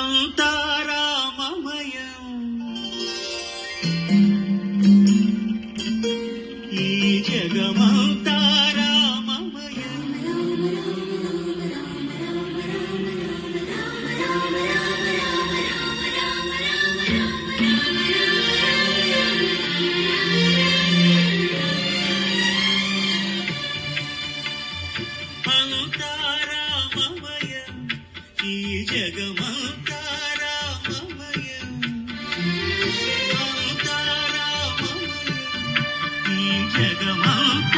అంతారామమయం ఈ జగమంతారామమయం అంతారామమయం ఈ జగమంతారామమయం అంతారామమయం ఈ జగమంతారామమయం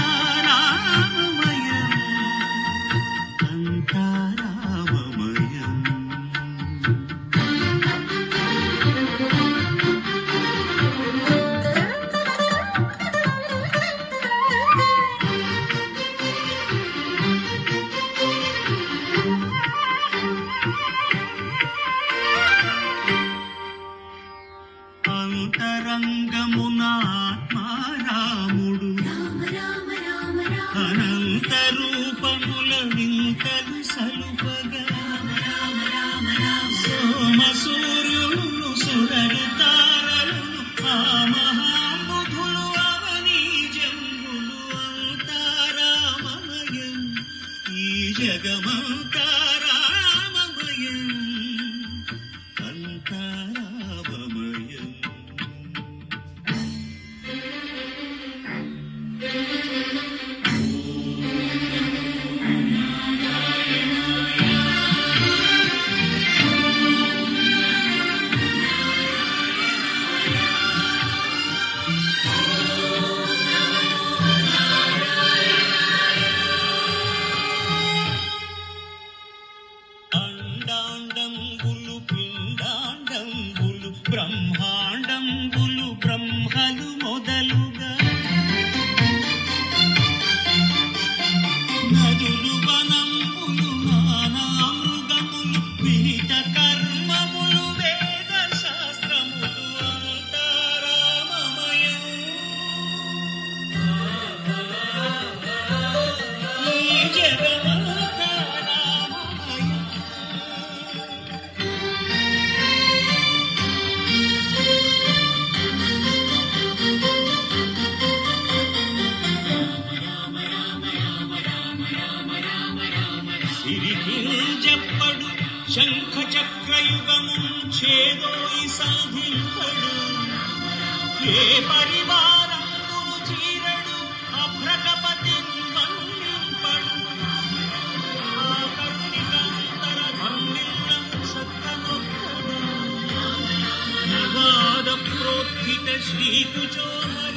అంతారామమయం అంతరంగమున ఆత్మారాముడు అనంత రూపముల వింతలు సలుపగా సోమ సూర్యులను సురలు తారలను ఆ మహాబుధులు అవనీ జంగులు అంతారామమయం ఈ జగమంతారామమయం అంతారామమయం అండాండంబులు పిండాండంబులు బ్రహ్మాండంబులు బ్రహ్మలు మొదలుగా నదులు వనంబులు నానా మృగములు విహిత కర్మములు వేద శాస్త్రములు అంతారామమయం ఈ జగమంతారామమయం సిరికింజప్పడు శంఖ చక్రయుగము ఛేదోయి సాధింపడు ఏ పరివారమును చీరడు అభ్రకపతి వన్నింపడు ఆ కరుణికాంతర ధన్నిల్లం సత్తనొక్కడు వివాద ప్రోత్థిత శ్రీకుచోహరి